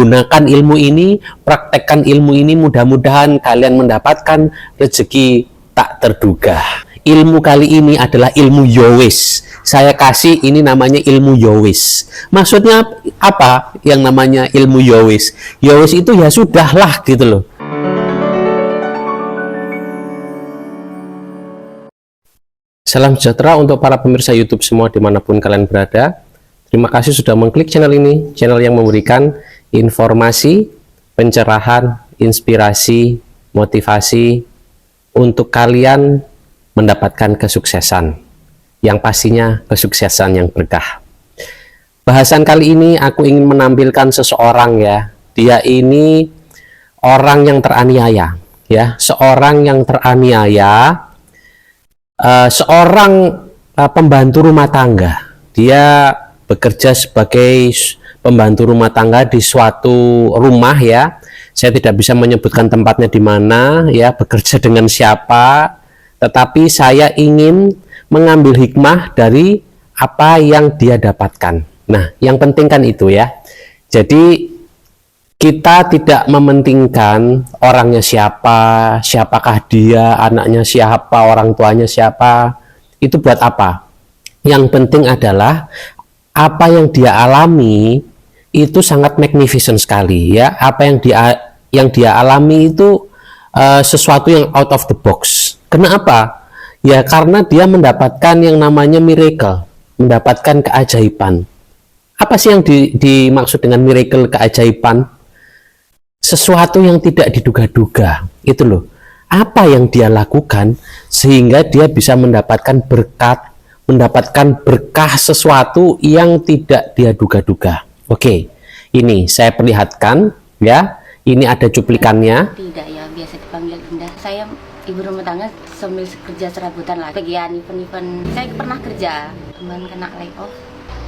Gunakan ilmu ini, praktekkan ilmu ini, mudah-mudahan kalian mendapatkan rezeki tak terduga. Ilmu kali ini adalah ilmu yowis. Saya kasih ini namanya ilmu yowis. Maksudnya apa yang namanya ilmu yowis? Yowis itu ya sudahlah gitu loh. Salam sejahtera untuk para pemirsa YouTube semua dimanapun kalian berada. Terima kasih sudah mengklik channel ini, channel yang memberikan informasi, pencerahan, inspirasi, motivasi untuk kalian mendapatkan kesuksesan. Yang pastinya kesuksesan yang berkah. Bahasan kali ini aku ingin menampilkan seseorang ya. Dia ini orang yang teraniaya ya, seorang yang teraniaya. Seorang pembantu rumah tangga. Dia bekerja sebagai pembantu rumah tangga di suatu rumah ya. Saya tidak bisa menyebutkan tempatnya di mana ya, bekerja dengan siapa, tetapi saya ingin mengambil hikmah dari apa yang dia dapatkan. Nah, yang penting kan itu ya. Jadi kita tidak mementingkan orangnya siapa, siapakah dia, anaknya siapa, orang tuanya siapa, itu buat apa? Yang penting adalah apa yang dia alami itu sangat magnificent sekali ya. Apa yang dia alami itu sesuatu yang out of the box. Kenapa? Ya karena dia mendapatkan yang namanya miracle, mendapatkan keajaiban. Apa sih yang dimaksud dengan miracle, keajaiban? Sesuatu yang tidak diduga-duga, itu loh. Apa yang dia lakukan sehingga dia bisa mendapatkan berkat, mendapatkan berkah sesuatu yang tidak dia duga-duga. Oke, ini saya perlihatkan ya. Ini ada cuplikannya. Tidak ya, biasa dipanggil Indah. Saya ibu rumah tangga sambil kerja serabutan lah. Bagian event-event saya pernah kerja, teman kena layoff.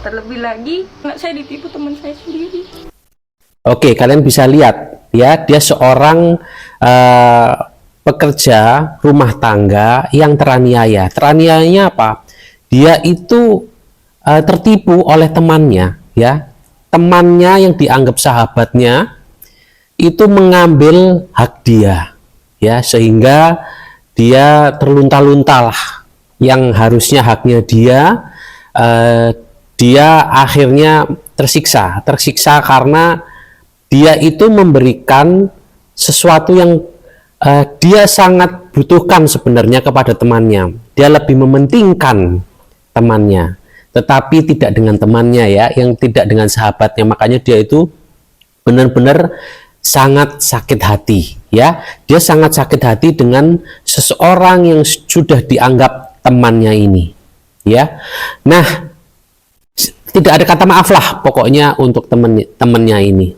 Terlebih lagi, anak saya ditipu teman saya sendiri. Oke, kalian bisa lihat ya, dia seorang pekerja rumah tangga yang teraniaya. Teraniayanya apa? Dia itu tertipu oleh temannya ya. Temannya yang dianggap sahabatnya itu mengambil hak dia ya, sehingga dia terlunta-lunta lah yang harusnya haknya dia akhirnya tersiksa karena dia itu memberikan sesuatu yang dia sangat butuhkan sebenarnya kepada temannya. Dia lebih mementingkan temannya, tetapi tidak dengan temannya ya, yang tidak dengan sahabatnya. Makanya dia itu benar-benar sangat sakit hati ya. Dia sangat sakit hati dengan seseorang yang sudah dianggap temannya ini ya. Nah, tidak ada kata maaf lah pokoknya untuk temannya ini.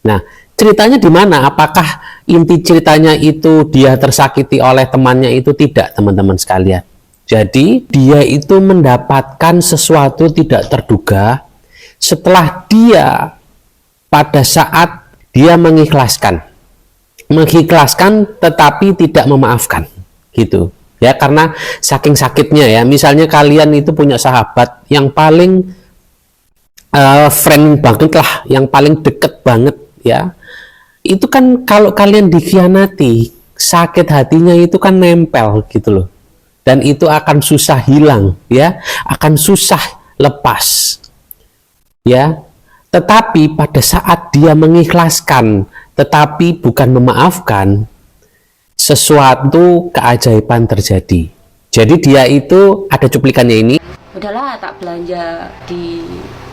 Nah, ceritanya di mana? Apakah inti ceritanya itu dia tersakiti oleh temannya itu? Tidak, teman-teman sekalian. Jadi, dia itu mendapatkan sesuatu tidak terduga setelah dia pada saat dia mengikhlaskan tetapi tidak memaafkan gitu. Ya, karena saking sakitnya ya. Misalnya kalian itu punya sahabat yang paling friend banget lah, yang paling deket banget ya, itu kan kalau kalian dikhianati, sakit hatinya itu kan nempel gitu loh, dan itu akan susah hilang ya, akan susah lepas ya. Tetapi pada saat dia mengikhlaskan tetapi bukan memaafkan, sesuatu keajaiban terjadi. Jadi dia itu ada cuplikannya ini. Udahlah, tak belanja di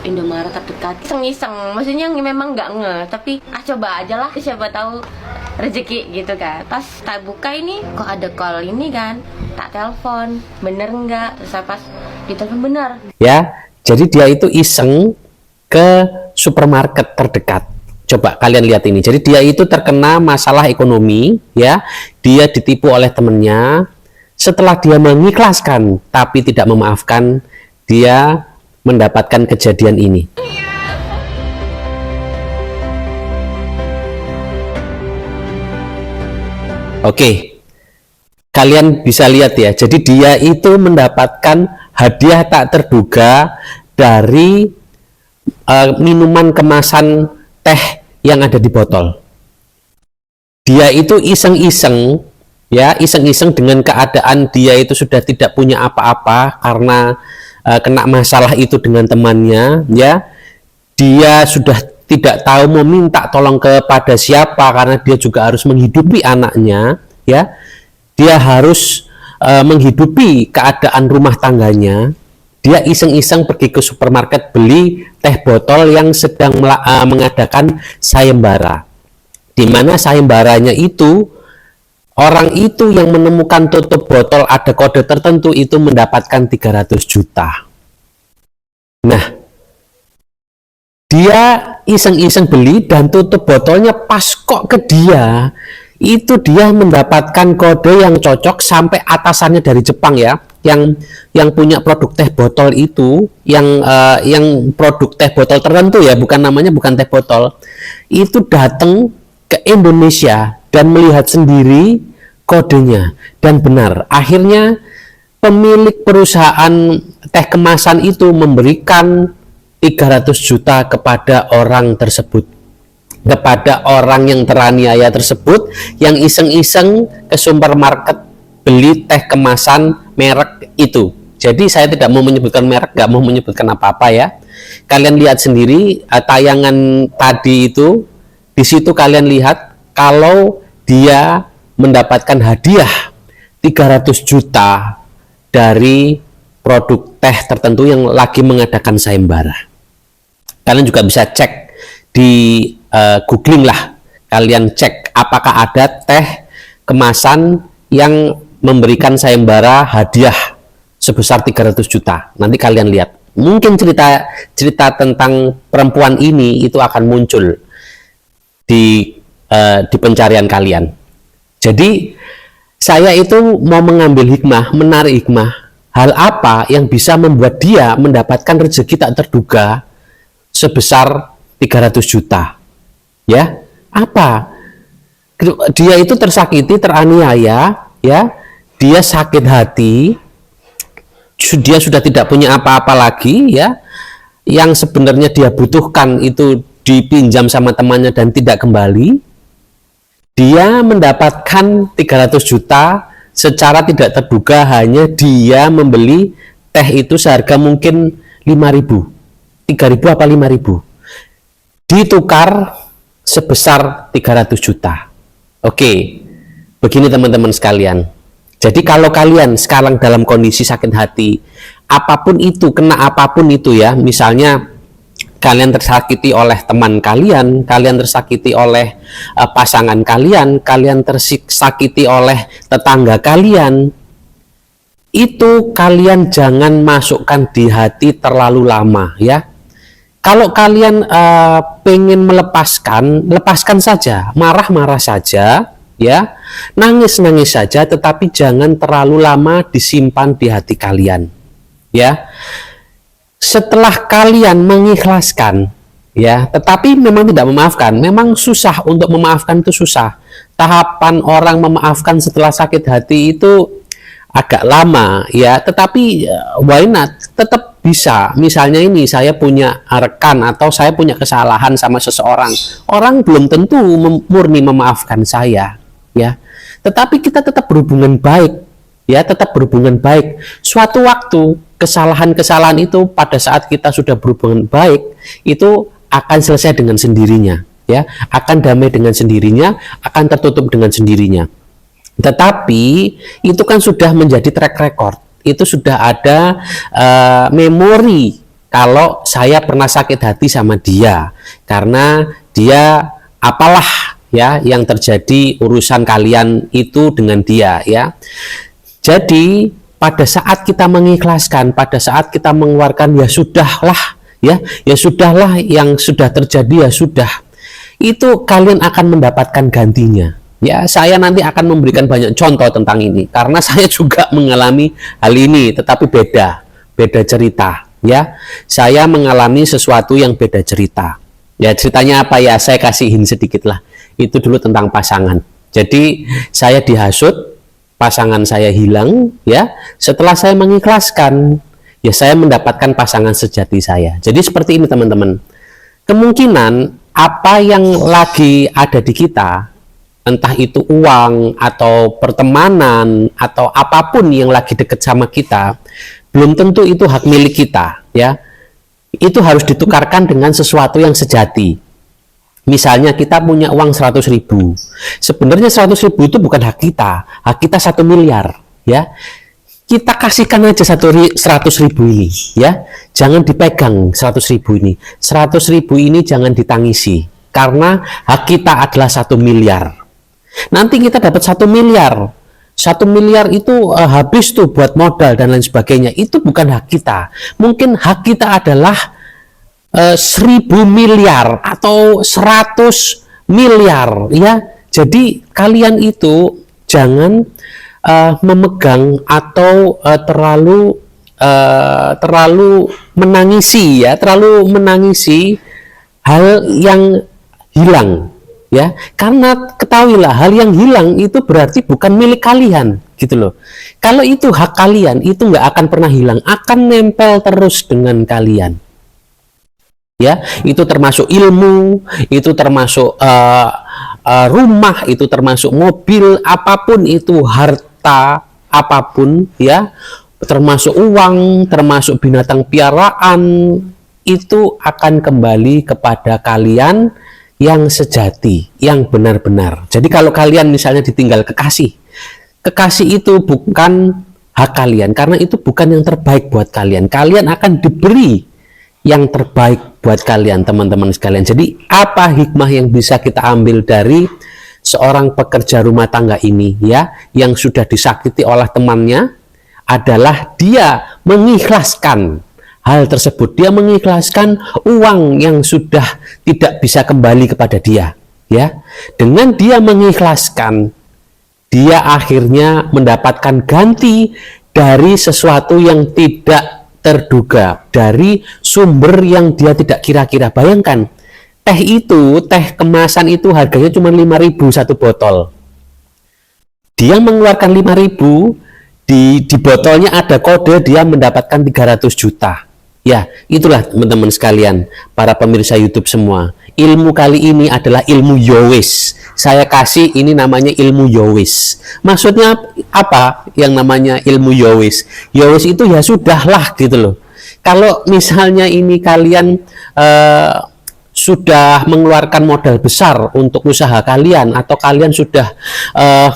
Indomaret terdekat, iseng-iseng, maksudnya memang nggak tapi coba aja lah, siapa tahu rezeki gitu kan. Pas tak buka ini kok ada call ini kan, tak telepon, bener nggak, terus pas ditelepon bener ya. Jadi dia itu iseng ke supermarket terdekat. Coba kalian lihat ini. Jadi dia itu terkena masalah ekonomi ya, dia ditipu oleh temennya. Setelah dia mengikhlaskan tapi tidak memaafkan, dia mendapatkan kejadian ini. Oke, kalian bisa lihat ya. Jadi dia itu mendapatkan hadiah tak terduga dari minuman kemasan teh yang ada di botol. Dia itu iseng-iseng, ya, iseng-iseng dengan keadaan dia itu sudah tidak punya apa-apa karena kena masalah itu dengan temannya, ya. Dia sudah tidak tahu mau minta tolong kepada siapa karena dia juga harus menghidupi anaknya, ya. Dia harus menghidupi keadaan rumah tangganya. Dia iseng-iseng pergi ke supermarket beli teh botol yang sedang mengadakan sayembara, di mana sayembaranya itu orang itu yang menemukan tutup botol ada kode tertentu itu mendapatkan 300 juta. Nah, dia iseng-iseng beli dan tutup botolnya pas kok ke dia, itu dia mendapatkan kode yang cocok sampai atasannya dari Jepang, ya, yang punya produk teh botol itu, yang produk teh botol tertentu, ya, bukan namanya, bukan teh botol, itu datang ke Indonesia dan melihat sendiri kodenya dan benar. Akhirnya pemilik perusahaan teh kemasan itu memberikan 300 juta kepada orang tersebut, kepada orang yang teraniaya tersebut, yang iseng-iseng ke supermarket beli teh kemasan merek itu. Jadi saya tidak mau menyebutkan merek, nggak mau menyebutkan apa-apa, ya. Kalian lihat sendiri tayangan tadi itu, di situ kalian lihat kalau dia mendapatkan hadiah 300 juta dari produk teh tertentu yang lagi mengadakan sayembara. Kalian juga bisa cek di googling lah, kalian cek apakah ada teh kemasan yang memberikan sayembara hadiah sebesar 300 juta. Nanti kalian lihat, mungkin cerita tentang perempuan ini itu akan muncul di pencarian kalian. Jadi saya itu mau mengambil hikmah, menarik hikmah, hal apa yang bisa membuat dia mendapatkan rezeki tak terduga sebesar 300 juta, ya. Apa? Dia itu tersakiti, teraniaya, ya. Dia sakit hati, dia sudah tidak punya apa-apa lagi, ya. Yang sebenarnya dia butuhkan itu dipinjam sama temannya dan tidak kembali. Dia mendapatkan 300 juta secara tidak terduga, hanya dia membeli teh itu seharga mungkin 5.000, 3.000 apa 5.000, ditukar sebesar 300 juta. Oke, begini teman-teman sekalian. Jadi kalau kalian sekarang dalam kondisi sakit hati, apapun itu, kena apapun itu, ya, misalnya kalian tersakiti oleh teman kalian, kalian tersakiti oleh pasangan kalian, kalian tersakiti oleh tetangga kalian, itu kalian jangan masukkan di hati terlalu lama, ya. Kalau kalian pengen lepaskan saja, marah-marah saja, ya, nangis-nangis saja, tetapi jangan terlalu lama disimpan di hati kalian, ya. Setelah kalian mengikhlaskan, ya, tetapi memang tidak memaafkan, memang susah untuk memaafkan, itu susah. Tahapan orang memaafkan setelah sakit hati itu agak lama, ya, tetapi why not, tetap bisa. Misalnya ini, saya punya rekan atau saya punya kesalahan sama seseorang, orang belum tentu murni memaafkan saya, ya, tetapi kita tetap berhubungan baik, ya, tetap berhubungan baik. Suatu waktu kesalahan-kesalahan itu pada saat kita sudah berhubungan baik itu akan selesai dengan sendirinya, ya, akan damai dengan sendirinya, akan tertutup dengan sendirinya. Tetapi itu kan sudah menjadi track record, itu sudah ada memori kalau saya pernah sakit hati sama dia karena dia apalah, ya, yang terjadi urusan kalian itu dengan dia, ya. Jadi pada saat kita mengikhlaskan, pada saat kita mengeluarkan, ya sudahlah, ya sudahlah, yang sudah terjadi ya sudah, itu kalian akan mendapatkan gantinya. Ya, saya nanti akan memberikan banyak contoh tentang ini karena saya juga mengalami hal ini, tetapi beda cerita, ya. Saya mengalami sesuatu yang beda cerita. Ya, ceritanya apa, ya, saya kasihin sedikit lah. Itu dulu tentang pasangan. Jadi saya dihasut, pasangan saya hilang, ya. Setelah saya mengikhlaskan, ya saya mendapatkan pasangan sejati saya. Jadi seperti ini teman-teman. Kemungkinan apa yang lagi ada di kita, entah itu uang atau pertemanan atau apapun yang lagi dekat sama kita, belum tentu itu hak milik kita, ya. Itu harus ditukarkan dengan sesuatu yang sejati. Misalnya kita punya uang 100.000, sebenarnya 100.000 itu bukan hak kita 1 miliar, ya. Kita kasihkan aja 100.000 ini, ya. Jangan dipegang 100.000 ini. 100.000 ini jangan ditangisi, karena hak kita adalah 1 miliar. Nanti kita dapat 1 miliar. 1 miliar itu habis tuh buat modal dan lain sebagainya. Itu bukan hak kita. Mungkin hak kita adalah 1.000 miliar atau 100 miliar, ya. Jadi kalian itu jangan memegang atau terlalu menangisi, ya, terlalu menangisi hal yang hilang, ya. Karena ketahuilah, hal yang hilang itu berarti bukan milik kalian, gitu loh. Kalau itu hak kalian, itu nggak akan pernah hilang, akan nempel terus dengan kalian, ya. Itu termasuk ilmu, itu termasuk rumah, itu termasuk mobil, apapun itu, harta apapun, ya, termasuk uang, termasuk binatang piaraan, itu akan kembali kepada kalian yang sejati, yang benar-benar. Jadi kalau kalian misalnya ditinggal kekasih itu bukan hak kalian, karena itu bukan yang terbaik buat kalian. Kalian akan diberi yang terbaik buat kalian, teman-teman sekalian. Jadi apa hikmah yang bisa kita ambil dari seorang pekerja rumah tangga ini, ya, yang sudah disakiti oleh temannya, adalah dia mengikhlaskan hal tersebut. Dia mengikhlaskan uang yang sudah tidak bisa kembali kepada dia, ya. Dengan dia mengikhlaskan, dia akhirnya mendapatkan ganti dari sesuatu yang tidak terduga, dari sumber yang dia tidak kira-kira. Bayangkan, teh kemasan itu harganya cuma 5.000 satu botol. Dia mengeluarkan 5.000, di botolnya ada kode, dia mendapatkan 300 juta. Ya, itulah teman-teman sekalian, para pemirsa YouTube semua. Ilmu kali ini adalah ilmu Yowis. Saya kasih ini namanya ilmu Yowis. Maksudnya apa yang namanya ilmu Yowis? Yowis itu ya sudahlah, gitu loh. Kalau misalnya ini kalian sudah mengeluarkan modal besar untuk usaha kalian, atau kalian sudah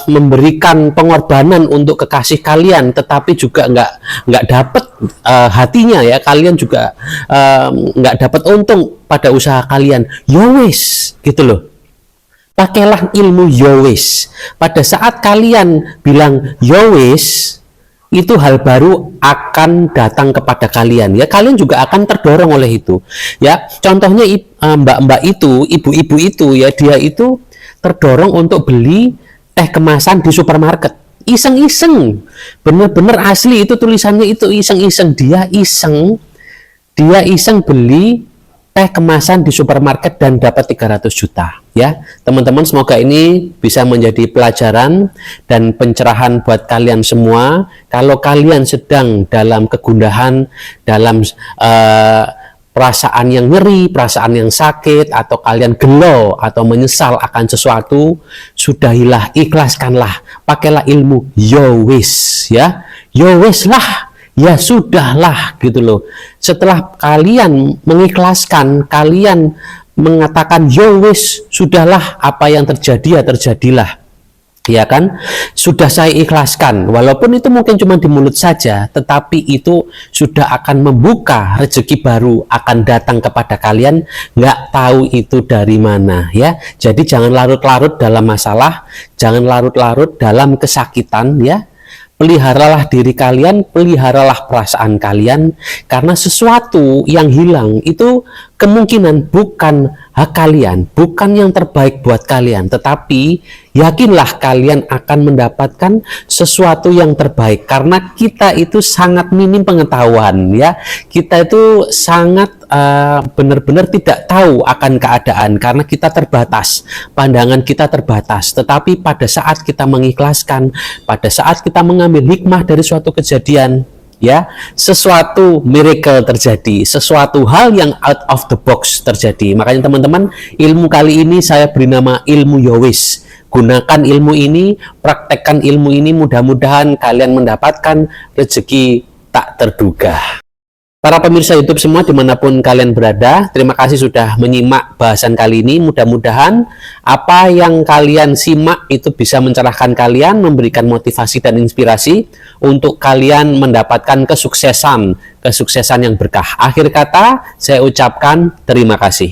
memberikan pengorbanan untuk kekasih kalian, tetapi juga nggak dapat hatinya, ya, kalian juga nggak dapat untung pada usaha kalian, yowis, gitu loh. Pakailah ilmu yowis. Pada saat kalian bilang yowis, itu hal baru akan datang kepada kalian, ya. Kalian juga akan terdorong oleh itu, ya. Contohnya mbak-mbak itu, ibu-ibu itu, ya, dia itu terdorong untuk beli teh kemasan di supermarket, iseng-iseng, bener-bener asli itu tulisannya, itu iseng-iseng, dia iseng beli teh kemasan di supermarket dan dapat 300 juta, ya. Teman-teman, semoga ini bisa menjadi pelajaran dan pencerahan buat kalian semua. Kalau kalian sedang dalam kegundahan, dalam perasaan yang nyeri, perasaan yang sakit, atau kalian gelo atau menyesal akan sesuatu, sudahilah, ikhlaskanlah, pakailah ilmu yowis, ya. Yowis lah, ya sudahlah, gitu loh. Setelah kalian mengikhlaskan, kalian mengatakan yowis, sudahlah, apa yang terjadi ya terjadilah, ya kan. Sudah saya ikhlaskan, walaupun itu mungkin cuma di mulut saja, tetapi itu sudah akan membuka rezeki baru, akan datang kepada kalian, nggak tahu itu dari mana, ya. Jadi jangan larut-larut dalam masalah, jangan larut-larut dalam kesakitan, ya. Peliharalah diri kalian, peliharalah perasaan kalian, karena sesuatu yang hilang itu kemungkinan bukan hak kalian, bukan yang terbaik buat kalian, tetapi yakinlah kalian akan mendapatkan sesuatu yang terbaik, karena kita itu sangat minim pengetahuan, ya. Kita itu sangat benar-benar tidak tahu akan keadaan, karena kita terbatas, pandangan kita terbatas. Tetapi pada saat kita mengikhlaskan, pada saat kita mengambil hikmah dari suatu kejadian, ya, sesuatu miracle terjadi, sesuatu hal yang out of the box terjadi. Makanya teman-teman, ilmu kali ini saya beri nama ilmu Yowis. Gunakan ilmu ini, praktekkan ilmu ini, mudah-mudahan kalian mendapatkan rezeki tak terduga. Para pemirsa YouTube semua dimanapun kalian berada, terima kasih sudah menyimak bahasan kali ini. Mudah-mudahan apa yang kalian simak itu bisa mencerahkan kalian, memberikan motivasi dan inspirasi untuk kalian mendapatkan kesuksesan yang berkah. Akhir kata, saya ucapkan terima kasih.